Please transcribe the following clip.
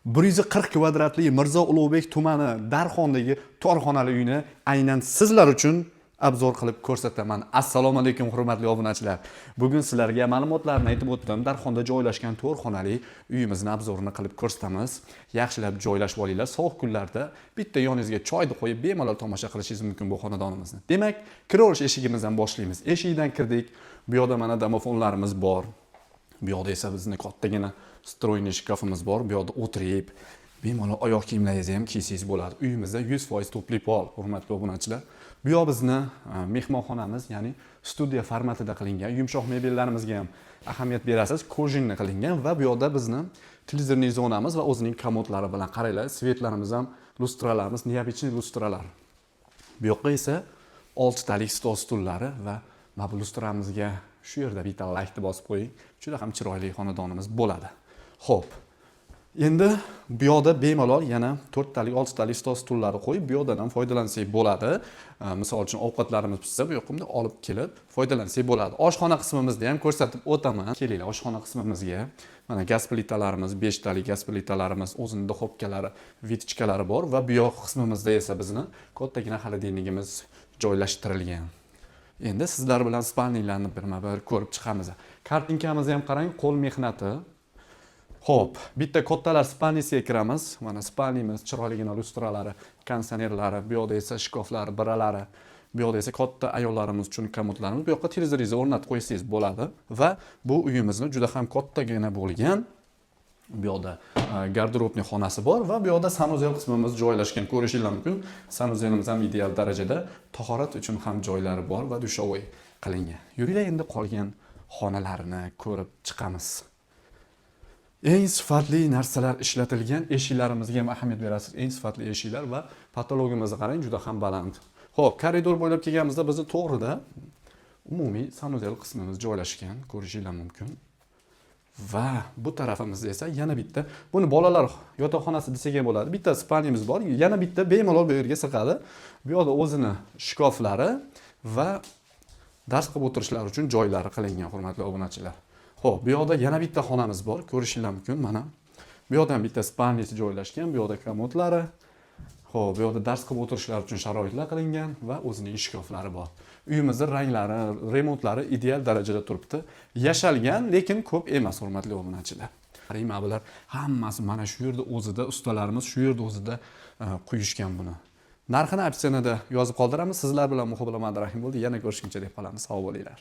140 kvadratli Mirzo Ulug'bek tumani Darxondagi torxonali uyni aynan sizlar uchun obzor qilib ko'rsataman. Assalomu alaykum hurmatli obunachilar. Bugun sizlarga ma'lumotlarni aytib o'tdim. Darxonda joylashgan to'rxonali uyimizni obzorini qilib ko'rsatamiz. Yaxshilab joylashib olinglar. Sovuq kunlarda bitta yoningizga choyni qo'yib bemalol tomosha qilishingiz mumkin bu xonadonimizni. Demak, kiraverish eshigimizdan boshlaymiz. Eshikdan kirdik. Bu yoqda mana domofonlarimiz bor. Bu yoqda esa bizning kattagina stroyniy shkafimiz bor. Bu yoqda o'tirib, bemalol oyoq kiyimlaringizni ham kiysangiz bo'ladi. Uyimizda 100% topli pol, hurmatli obunachilar. Bu yoq bizni mehmonxonamiz, ya'ni studiya formatida qilingan. Yumshoq mebellarimizga ham ahamiyat berasiz. Kojinni qilingan va bu yoqda bizni televizorniy zonamiz va o'zining komodlari bilan qaranglar. Svetlarimiz ham, lustralarimiz, neobichniy lustralar. Bu yoqqa esa 6 talik stol stullari va mana bu lustramizga shu yerda bitta laykni bosib qo'ying. Juda ham chiroyli xonadonimiz bo'ladi. Xo'p. Endi bu yoqda bemalol yana 4 talik, 6 talik stol stullari qo'yib, bu yoqdan ham foydalansak bo'ladi. Misol uchun ovqatlarimiz pishsa, bu yoqqa olib kelib foydalansak bo'ladi. Oshxona qismimizni ham ko'rsatib o'taman. Kelinglar, oshxona qismimizga. Mana gaz plitalarimiz, 5 talik gaz plitalarimiz, o'zining duxovkalari, vitichkalari bor va bu yoq qismimizda esa bizni kattagina xolodilnigimiz joylashtirilgan. Endi sizlar bilan spalnilarni birma-bir ko'rib chiqamiz. Kartinkamizni ham qarang, qo'l mehnati. Xo'p, bitta kattalar spalnisiga kiramiz. Mana spalnimiz, chiroyligina lustralari, konditsionerlari, bu yoqda esa shkaflar, biralari, bu yoqda esa katta ayollarimiz uchun komodlarimiz. Bu yoqqa televizoringizni o'rnatib qo'ysangiz bo'ladi va bu uyimizni juda ham kattagina bo'lgan. Bu yoqda garderobniy xonasi bor va bu yoqda sanuzel qismimiz joylashgan. Ko'rishingiz mumkin. Sanuzelimiz ham ideal darajada, tahorat uchun ham joylari bor va dushovoy qilingan. Yuringlar, endi qolgan xonalarni ko'rib chiqamiz. Eng sifatli narsalar ishlatilgan, eshiklarimizga ham ahamiyat berasiz. Eng sifatli eshiklar va patologimizni qarang, juda ham baland. Xo'p, koridor bo'ylab kelganimizda bizni to'g'rida umumiy sanuzel qismimiz joylashgan, ko'rishingiz mumkin. Va bu tarafimizda esa yana bitta, buni bolalar yotoqxonasi desak ham bo'ladi. Bitta spalnimiz bor, yana bitta bemalol bu yerga sig'adi. Bu yoqda o'zini shkaflari va dars qilib o'tirishlar uchun joylari qilingan, hurmatli obunachilar. Xo'p, bu yoqda yana bitta xonamiz bor, ko'rishingiz mumkin. Mana bu yoqdan bitta spalnisi joylashgan, bu yoqda komodlari. Xo'p, bu yoqda dars qilib o'tirishlar uchun sharoitlar qilingan va o'zining shkaflari bor. Uyimizning ranglari, remontlari ideal darajada turibdi. Yashalgan, lekin ko'p emas, hurmatli obunachilar. Qarang, bular hammasi mana shu yerda o'zida, ustalarimiz shu yerda o'zida quyishgan buni. Narxini opsiyada yozib qoldiramiz. Sizlar bilan Muhibullo Madrahim bo'ldi. Yana ko'rishguncha deb qolamiz. Sog' bo'linglar.